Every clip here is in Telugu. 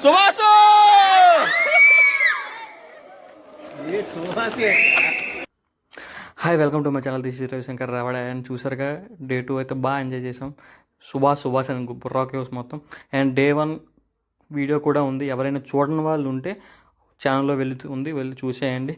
సువాసు hi, welcome to my channel. This is Ravishankar Ravada. And చూసారుగా డే 2 అయితే బాగా ఎంజాయ్ చేసాం. సుభాష్ అని బుర్రాకి హౌస్ మొత్తం. అండ్ డే 1 వీడియో కూడా ఉంది, ఎవరైనా చూడని వాళ్ళు ఉంటే ఛానల్లో వెళ్ళి చూసేయండి.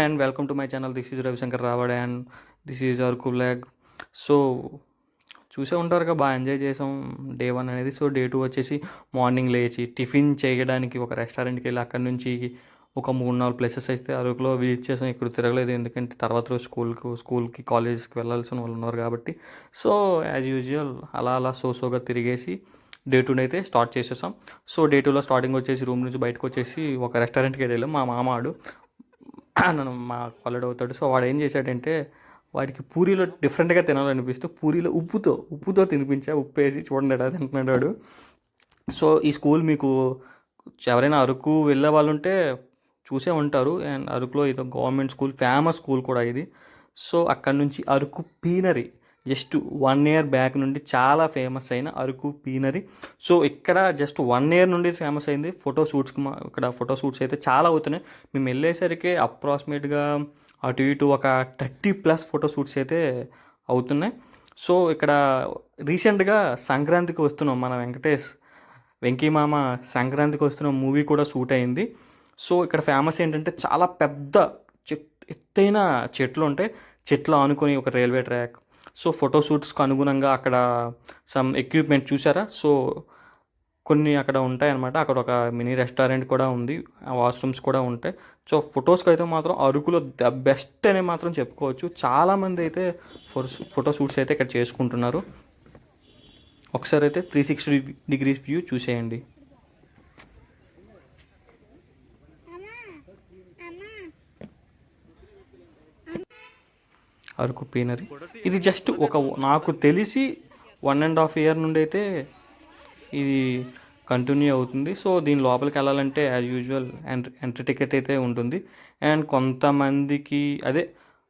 And welcome to my channel. This is Ravishankar Ravada and this is Araku vlog. So చూసే ఉంటారుగా, బాగా ఎంజాయ్ చేసాం డే 1 అనేది. సో డే 2 వచ్చేసి మార్నింగ్ లేచి టిఫిన్ చేయడానికి ఒక రెస్టారెంట్కి వెళ్ళి అక్కడి నుంచి ఒక 3-4 ప్లేసెస్ అయితే అరకులో విజిట్ చేసాం. ఇక్కడ తిరగలేదు, ఎందుకంటే తర్వాత రోజు స్కూల్కి కాలేజ్కి వెళ్ళాల్సిన వాళ్ళు ఉన్నారు కాబట్టి. సో యాజ్ యూజువల్ అలా సోగా తిరిగేసి డే 2 అయితే స్టార్ట్ చేసేసాం. సో డే 2లో స్టార్టింగ్ వచ్చేసి రూమ్ నుంచి బయటకు వచ్చేసి ఒక రెస్టారెంట్కి వెళ్ళాం. మా మామాడు నన్ను మా కాలేడ్ అవుతాడు. సో వాడు ఏం చేశాడంటే, వాడికి పూరీలో డిఫరెంట్గా తినాలనిపిస్తూ పూరీలో ఉప్పుతో తినిపించా. ఉప్పు వేసి చూడండి ఎలా తింటున్నాడు వాడు. సో ఈ స్కూల్ మీకు ఎవరైనా అరకు వెళ్ళే వాళ్ళు ఉంటే చూసే ఉంటారు. అండ్ అరకులో ఇది గవర్నమెంట్ స్కూల్, ఫేమస్ స్కూల్ కూడా ఇది. సో అక్కడ నుంచి అరకు పీనరీ జస్ట్ 1 year బ్యాక్ నుండి చాలా ఫేమస్ అయిన అరకు పీనరీ. సో ఇక్కడ జస్ట్ 1 year నుండి ఫేమస్ అయింది. ఇక్కడ ఫోటో షూట్స్ అయితే చాలా అవుతున్నాయి. మేము వెళ్ళేసరికి అప్రాక్సిమేట్గా అటు ఇటు ఒక 30+ ఫోటో షూట్స్ అయితే అవుతున్నాయి. సో ఇక్కడ రీసెంట్గా సంక్రాంతికి వస్తున్నాం, మన వెంకీమామ సంక్రాంతికి వస్తున్న మూవీ కూడా షూట్ అయింది. సో ఇక్కడ ఫేమస్ ఏంటంటే, చాలా పెద్ద ఎత్తైన చెట్లు ఉంటాయి. చెట్లు ఆనుకొని ఒక రైల్వే ట్రాక్. సో ఫోటో షూట్స్కి అనుగుణంగా అక్కడ సమ్ ఎక్విప్మెంట్ చూసారా. సో కొన్ని అక్కడ ఉంటాయి అన్నమాట. అక్కడ ఒక మినీ రెస్టారెంట్ కూడా ఉంది, వాష్రూమ్స్ కూడా ఉంటాయి. సో ఫొటోస్కి అయితే మాత్రం అరకులో ద బెస్ట్ అని మాత్రం చెప్పుకోవచ్చు. చాలామంది అయితే ఫోటో షూట్స్ అయితే ఇక్కడ చేసుకుంటున్నారు. ఒకసారి అయితే 360 degrees వ్యూ చూసేయండి. అరకు పీనరీ ఇది జస్ట్ నాకు తెలిసి 1.5 year నుండి అయితే ఇది కంటిన్యూ అవుతుంది. సో దీని లోపలికి వెళ్ళాలంటే యాజ్ యూజువల్ ఎంట్రీ టికెట్ అయితే ఉంటుంది. అండ్ కొంతమందికి అదే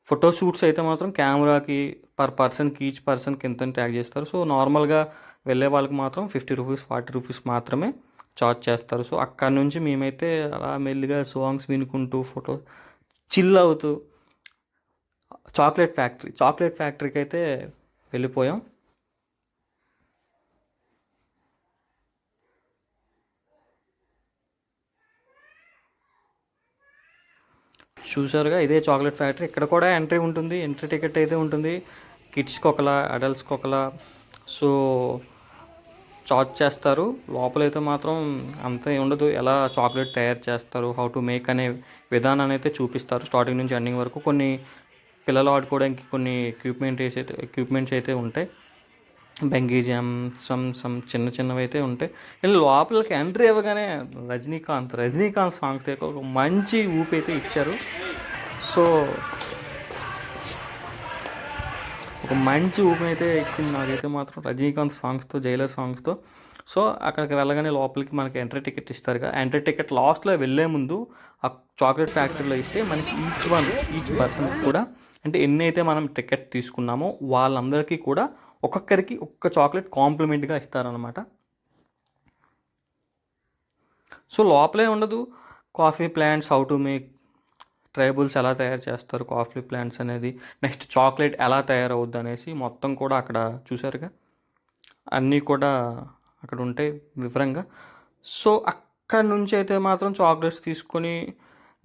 ఫోటో షూట్స్ అయితే మాత్రం కెమెరాకి పర్ పర్సన్కి ఈచ్ పర్సన్కి ఎంత ట్యాగ్ చేస్తారు. సో నార్మల్గా వెళ్ళే వాళ్ళకి మాత్రం 50 రూపీస్ 40 రూపీస్ మాత్రమే చార్జ్ చేస్తారు. సో అక్కడ నుంచి మేమైతే అలా మెల్లిగా సాంగ్స్ వినుకుంటూ ఫోటో చిల్ అవుతూ చాక్లెట్ ఫ్యాక్టరీకి అయితే వెళ్ళిపోయాం. చూసారుగా, ఇదే చాక్లెట్ ఫ్యాక్టరీ. ఇక్కడ కూడా ఎంట్రీ ఉంటుంది, ఎంట్రీ టికెట్ అయితే ఉంటుంది. కిడ్స్కి ఒకలా, అడల్ట్స్కి ఒకలా. సో చార్జ్ చేస్తారు. లోపలైతే మాత్రం అంత ఉండదు. ఎలా చాక్లెట్ తయారు చేస్తారు, హౌ టు మేక్ అనే విధానాన్ని అయితే చూపిస్తారు స్టార్టింగ్ నుంచి ఎండింగ్ వరకు. కొన్ని పిల్లలు ఆడుకోవడానికి కొన్ని ఎక్విప్మెంట్స్ అయితే ఉంటాయి. బెంగీ జామ్ సమ్ చిన్నవి అయితే ఉంటాయి. ఇలా లోపలికి ఎంట్రీ అవ్వగానే రజనీకాంత్ సాంగ్స్ ఒక మంచి ఊపి అయితే ఇచ్చారు. సో ఒక మంచి ఊపి అయితే ఇచ్చింది నాకైతే మాత్రం రజనీకాంత్ సాంగ్స్తో, జైలర్ సాంగ్స్తో. సో అక్కడికి వెళ్ళగానే లోపలికి మనకి ఎంట్రీ టికెట్ ఇస్తారు కదా. ఎంట్రీ టికెట్ లాస్ట్లో వెళ్ళే ముందు ఆ చాక్లెట్ ఫ్యాక్టరీలో ఇస్తే మనకి ఈచ్ పర్సన్ కూడా, అంటే ఎన్ని అయితే మనం టికెట్ తీసుకున్నామో వాళ్ళందరికీ కూడా ఒక్కొక్కరికి ఒక్క చాక్లెట్ కాంప్లిమెంట్గా ఇస్తారనమాట. సో లోపలే ఉండదు, coffee plants, how to make, tribals ఎలా తయారు చేస్తారు కాఫీ ప్లాంట్స్ అనేది, నెక్స్ట్ చాక్లెట్ ఎలా తయారవుద్ది అనేసి మొత్తం కూడా అక్కడ చూసారుగా, అన్నీ కూడా అక్కడ ఉంటాయి వివరంగా. సో అక్కడ నుంచి అయితే మాత్రం చాక్లెట్స్ తీసుకొని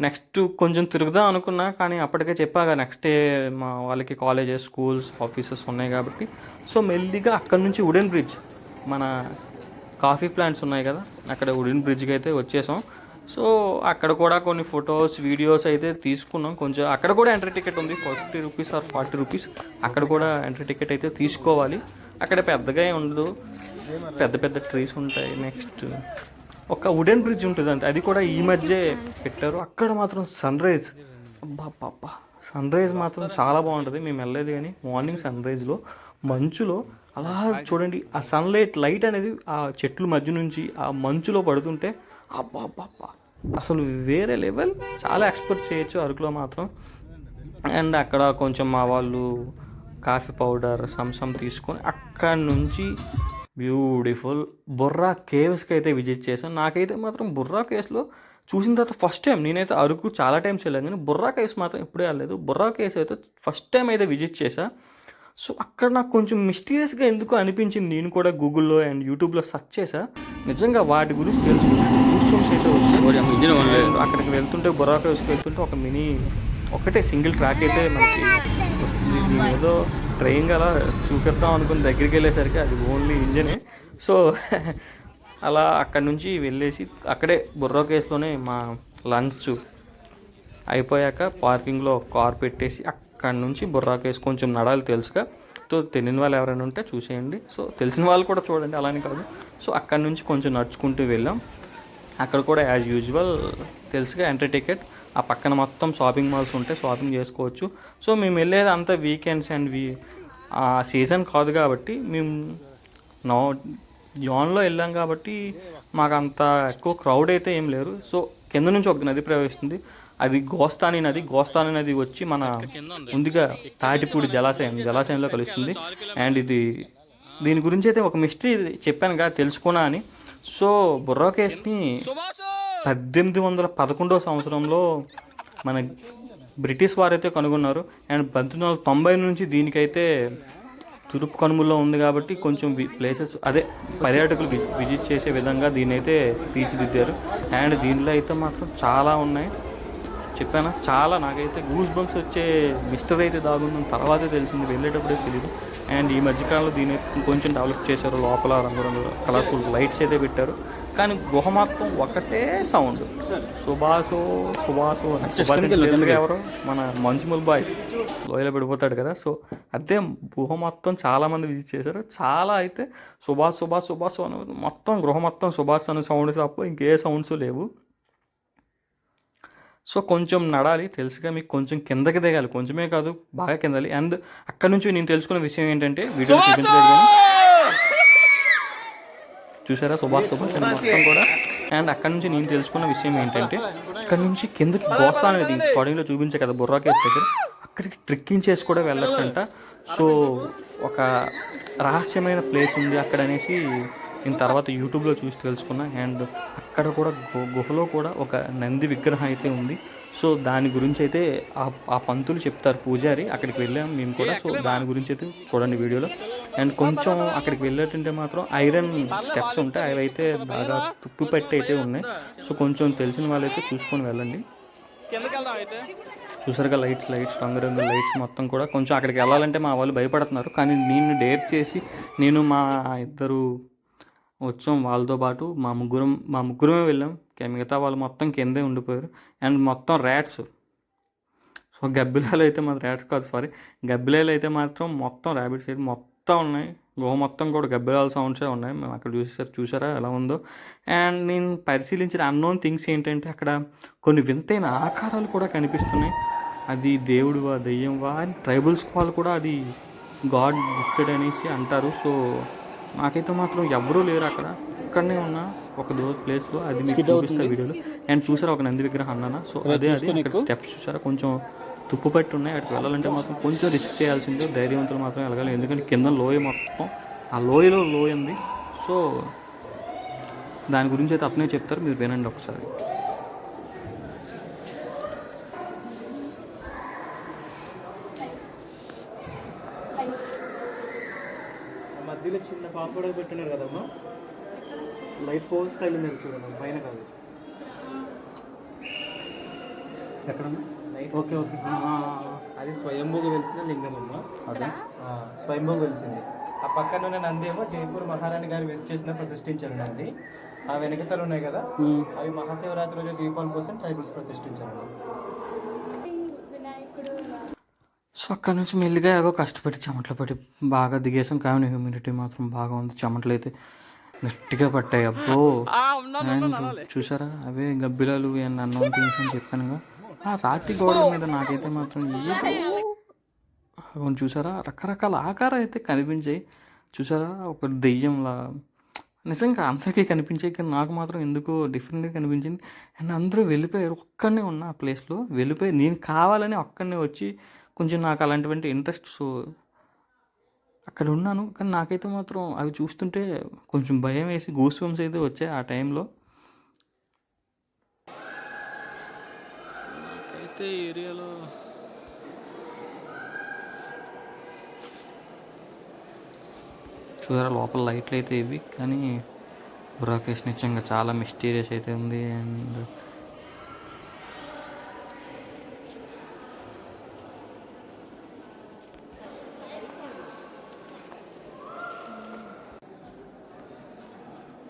నెక్స్ట్ కొంచెం తిరుగుదాం అనుకున్నా, కానీ అప్పటికే చెప్పాగా నెక్స్ట్ డే మా వాళ్ళకి కాలేజెస్, స్కూల్స్, ఆఫీసెస్ ఉన్నాయి కాబట్టి. సో మెల్లిగా అక్కడ నుంచి వుడెన్ బ్రిడ్జ్, మన కాఫీ ప్లాంట్స్ ఉన్నాయి కదా, అక్కడ వుడెన్ బ్రిడ్జ్కి అయితే వచ్చేసాం. సో అక్కడ కూడా కొన్ని ఫొటోస్, వీడియోస్ అయితే తీసుకున్నాం. కొంచెం అక్కడ కూడా ఎంట్రీ టికెట్ ఉంది, 50 రూపీస్ ఆర్ 40 రూపీస్. అక్కడ కూడా ఎంట్రీ టికెట్ అయితే తీసుకోవాలి. అక్కడ పెద్దగా ఉండదు, పెద్ద ట్రీస్ ఉంటాయి. నెక్స్ట్ ఒక వుడెన్ బ్రిడ్జ్ ఉంటుంది అంతే, అది కూడా ఈ మధ్య పెట్టారు. అక్కడ మాత్రం సన్ రైజ్ మాత్రం చాలా బాగుంటుంది. మేము వెళ్ళలేదు కానీ మార్నింగ్ సన్ రైజ్లో మంచులో అలా చూడండి, ఆ లైట్ అనేది ఆ చెట్ల మధ్య నుంచి ఆ మంచులో పడుతుంటే అబ్బా అసలు వేరే లెవెల్. చాలా ఎక్స్పెక్ట్ చేయొచ్చు అరకులో మాత్రం. అండ్ అక్కడ కొంచెం మా వాళ్ళు కాఫీ పౌడర్ సమ్ తీసుకొని అక్కడి నుంచి బ్యూటిఫుల్. బొర్రా కేవ్స్కి అయితే విజిట్ చేశాను. నాకైతే మాత్రం బొర్రా కేవ్స్లో చూసిన తర్వాత ఫస్ట్ టైం, నేనైతే అరకు చాలా టైమ్స్ వెళ్ళాను కానీ బొర్రా కేవ్స్ మాత్రం ఎప్పుడూ వెళ్ళలేదు. బొర్రా కేవ్స్ అయితే ఫస్ట్ టైం అయితే విజిట్ చేశా. సో అక్కడ నాకు కొంచెం మిస్టీరియస్గా ఎందుకు అనిపించింది. నేను కూడా గూగుల్లో అండ్ యూట్యూబ్లో సెర్చ్ చేశా, నిజంగా వాటి గురించి తెలుసుకున్నాను. గూస్బంప్స్ అయితే వచ్చాయి. అక్కడికి వెళ్తుంటే, బొర్రా కేవ్స్కి వెళ్తుంటే ఒక ఒకటే సింగిల్ ట్రాక్ అయితే మనకి వస్తుంది. నేను ఏదో ట్రైన్ అలా చూపిద్దాం అనుకుని దగ్గరికి వెళ్ళేసరికి అది ఓన్లీ ఇంజనే. సో అలా అక్కడి నుంచి వెళ్ళేసి అక్కడే బొర్రా కేవ్స్లోనే మా లంచ్ అయిపోయాక పార్కింగ్లో కార్ పెట్టేసి అక్కడి నుంచి బొర్రా కేవ్స్ కొంచెం నడాలి తెలుసుగా. సో తెలియని వాళ్ళు ఎవరైనా ఉంటే చూసేయండి, సో తెలిసిన వాళ్ళు కూడా చూడండి, అలానే కాదు. సో అక్కడి నుంచి కొంచెం నడుచుకుంటూ వెళ్ళాం. అక్కడ కూడా యాజ్ యూజువల్ తెలుసుగా ఎంట్రీ టికెట్. ఆ పక్కన మొత్తం షాపింగ్ మాల్స్ ఉంటాయి, షాపింగ్ చేసుకోవచ్చు. సో మేము వెళ్ళేది అంతా వీకెండ్స్ అండ్ సీజన్ కాదు కాబట్టి మేము జాన్లో వెళ్ళాం కాబట్టి మాకు అంత ఎక్కువ క్రౌడ్ అయితే ఏం లేరు. సో కింద నుంచి ఒక నది ప్రవహిస్తుంది, అది గోస్తాని నది. గోస్తాని నది వచ్చి మన ముందుగా తాటిపూడి జలాశయంలో కలుస్తుంది. అండ్ దీని గురించి అయితే ఒక మిస్టరీ చెప్పాను కదా తెలుసుకున్నా అని. సో బొర్రా కేవ్స్ని 1811 సంవత్సరంలో మన బ్రిటిష్ వారైతే కనుగొన్నారు. అండ్ 1890 నుంచి దీనికైతే తూర్పు కనుమల్లో ఉంది కాబట్టి కొంచెం ప్లేసెస్ అదే పర్యాటకులు విజిట్ చేసే విధంగా దీన్ని అయితే తీర్చిదిద్దారు. అండ్ దీనిలో అయితే మాత్రం చాలా ఉన్నాయి, చెప్పాను చాలా. నాకైతే గూస్ బంప్స్ వచ్చే మిస్టర్ అయితే దాగుందని తర్వాతే తెలిసింది, వెళ్ళేటప్పుడే తెలియదు. అండ్ ఈ మధ్యకాలంలో దీన్ని కొంచెం డెవలప్ చేశారు, లోపల రంగురంగుల కలర్ఫుల్ లైట్స్ అయితే పెట్టారు. కానీ గుహ మొత్తం ఒకటే సౌండ్, సుభాసు ఎవరు మన మంచుమల్ బాయ్స్ లోయలో పడిపోతాడు కదా. సో అదే గుహ మొత్తం చాలామంది విజిట్ చేశారు. చాలా అయితే సుభాష్ అని మొత్తం గృహ మొత్తం సుభాష్ అనే సౌండ్స్ తప్ప ఇంకే సౌండ్స్ లేవు. సో కొంచెం నడాలి తెలుసుగా మీకు, కొంచెం కిందకి దిగాలి, కొంచెమే కాదు బాగా కిందాలి. అండ్ అక్కడ నుంచి నేను తెలుసుకున్న విషయం ఏంటంటే, వీడియో చూపించలేదు కానీ చూసారా సుభాష్ అని మొత్తం కూడా. అండ్ అక్కడ నుంచి నేను తెలుసుకున్న విషయం ఏంటంటే, అక్కడ నుంచి కిందకి గోస్తా అనేది స్టార్టింగ్లో చూపించే కదా బొర్రా కేవ్స్ దగ్గర, అక్కడికి ట్రెక్కింగ్ చేసి కూడా వెళ్ళొచ్చంట. సో ఒక రహస్యమైన ప్లేస్ ఉంది అక్కడ అనేసి నేను తర్వాత యూట్యూబ్లో చూసి తెలుసుకున్నా. అండ్ అక్కడ కూడా గుహలో కూడా ఒక నంది విగ్రహం అయితే ఉంది. సో దాని గురించి అయితే ఆ పంతులు చెప్తారు, పూజారి. అక్కడికి వెళ్ళాం మేము కూడా. సో దాని గురించి అయితే చూడండి వీడియోలో. అండ్ కొంచెం అక్కడికి వెళ్ళేటంటే మాత్రం ఐరన్ స్టెప్స్ ఉంటాయి, అవి అయితే బాగా తుప్పు పెట్టి అయితే ఉన్నాయి. సో కొంచెం తెలిసిన వాళ్ళైతే చూసుకొని వెళ్ళండి. చూసారుగా లైట్స్ రంగురంగుల లైట్స్ మొత్తం కూడా. కొంచెం అక్కడికి వెళ్ళాలంటే మా వాళ్ళు భయపడుతున్నారు, కానీ నేను డేర్ చేసి నేను మా ఇద్దరు వచ్చాం వాళ్ళతో పాటు. మా ముగ్గురమే వెళ్ళాం, మిగతా వాళ్ళు మొత్తం కిందే ఉండిపోయారు. అండ్ మొత్తం ర్యాట్స్, సో గబ్బిలాలు అయితే మాత్రం ర్యాట్స్ కాదు సారీ, గబ్బిలాలు అయితే మాత్రం మొత్తం ర్యాబిట్స్ అయితే మొత్తం ఉన్నాయి. గుహ మొత్తం కూడా గబ్బిలాల సౌండ్సే ఉన్నాయి. మేము అక్కడ చూసారా ఎలా ఉందో. అండ్ నేను పరిశీలించిన అన్నోన్ థింగ్స్ ఏంటంటే, అక్కడ కొన్ని వింతైన ఆకారాలు కూడా కనిపిస్తున్నాయి. అది దేవుడువా దెయ్యంవా అని ట్రైబల్స్ వాళ్ళు కూడా అది గాడ్ గిఫ్టెడ్ అనేసి అంటారు. సో నాకైతే మాత్రం ఎవరూ లేరు అక్కడ, ఇక్కడనే ఉన్న ఒక ప్లేస్లో. అది మీకు చూపిస్తా వీడియోలో. అండ్ చూసారా ఒక నంది విగ్రహం అన్నానా, సో అదే అక్కడ స్టెప్స్ చూసారా కొంచెం తుప్పు పట్టి ఉన్నాయి. అక్కడికి వెళ్ళాలంటే మాత్రం కొంచెం రిస్క్ చేయాల్సిందే, ధైర్యవంతులు మాత్రం వెళ్ళగాలి. ఎందుకంటే కింద లోయ మొత్తం, ఆ లోయ ఉంది. సో దాని గురించి అయితే అతనే చెప్తారు, మీరు వినండి ఒకసారి. మధ్యలో చిన్న పాపడ పెట్టినారు కదమ్మా, లైట్ ఫోన్ స్టైల్ మీరు చూడండి, పైన కాదు. ఎక్కడ ఓకే అది స్వయంభూగా వెలిసిన లింగం అమ్మ, అదే స్వయంభూగా వెలిసింది. ఆ పక్కన ఉన్న నంది ఏమో జైపూర్ మహారాణి గారు విజిట్ చేసిన ప్రతిష్ఠించారు నంది. ఆ వెనకతలు ఉన్నాయి కదా, అవి మహాశివరాత్రి రోజు దీపాల కోసం ట్రైబల్స్ ప్రతిష్ఠించారు. సో అక్కడ నుంచి మెల్లిగా ఏదో కష్టపడి చెమటలు పట్టి బాగా దిగేసాం. కానీ హ్యూమిడిటీ మాత్రం బాగా ఉంది, చెమటలు అయితే గట్టిగా పట్టాయి. అబ్బో చూసారా అవే గబ్బిలాలు అన్నం థింగ్స్ అని చెప్పానుగా. ఆ రాతి గోడల మీద నాకైతే మాత్రం ఏదో చూసారా రకరకాల ఆకారాలు అయితే కనిపించాయి. చూసారా ఒక దెయ్యంలా, నిజంగా అందరికీ కనిపించాయి కానీ నాకు మాత్రం ఎందుకో డిఫరెంట్గా కనిపించింది. అండ్ అందరూ వెళ్ళిపోయారు, ఒక్కడనే ఉన్న ఆ ప్లేస్లో వెళ్ళిపోయి నేను కావాలని ఒక్కడనే వచ్చి కొంచెం నాకు అలాంటివంటి ఇంట్రెస్ట్. సో అక్కడ ఉన్నాను, కానీ నాకైతే మాత్రం అవి చూస్తుంటే కొంచెం భయం వేసి గూస్ బంప్స్ అయితే వచ్చాయి ఆ టైంలో. నాకైతే ఏరియాలో చూసారా లోపల లైట్లు అయితే ఇవి, కానీ బుర్రాకేష్ నిజంగా చాలా మిస్టీరియస్ అయితే ఉంది. అండ్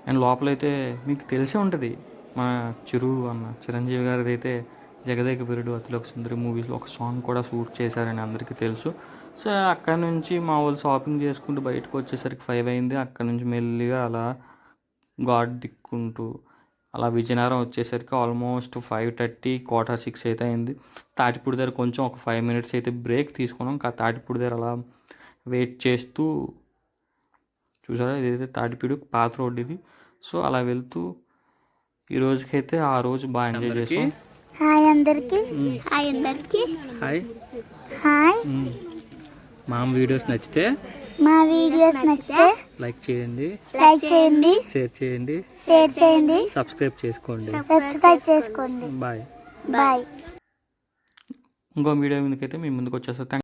అండ్ లోపలైతే మీకు తెలిసే ఉంటుంది, మన చిరంజీవి గారిది అయితే జగదేక వీరుడు అతిలోక సుందరి మూవీస్లో ఒక సాంగ్ కూడా షూట్ చేశారని అందరికీ తెలుసు. సో అక్కడ నుంచి మా వాళ్ళు షాపింగ్ చేసుకుంటూ బయటకు వచ్చేసరికి 5 అయింది. అక్కడ నుంచి మెల్లిగా అలా ఘాట్ దిక్కుంటూ అలా విజయనగరం వచ్చేసరికి ఆల్మోస్ట్ 5:30, 5:45 అయితే అయింది. తాటిపూడి దగ్గర కొంచెం ఒక 5 minutes అయితే బ్రేక్ తీసుకున్నాం. తాటిపూడి దగ్గర అలా వెయిట్ చేస్తూ చూసారా, ఇదైతే తాటిపూడి పాత రోడ్ ఇది. సో అలా వెళ్తూ ఈ రోజుకైతే ఆ రోజు బాగా ఎంజాయ్ చేసాం. హాయ్ అందరికి. హాయ్ అందరికి. Hi hi. మా వీడియోస్ నచ్చితే మా వీడియోస్ నచ్చితే లైక్ చేయండి, షేర్ చేయండి, సబ్స్క్రైబ్ చేసుకోండి. సబ్స్క్రైబ్ చేసుకోండి. బాయ్. బాయ్. ఇంకో వీడియో ముందుకైతే మీ ముందుకు వచ్చేస్తా.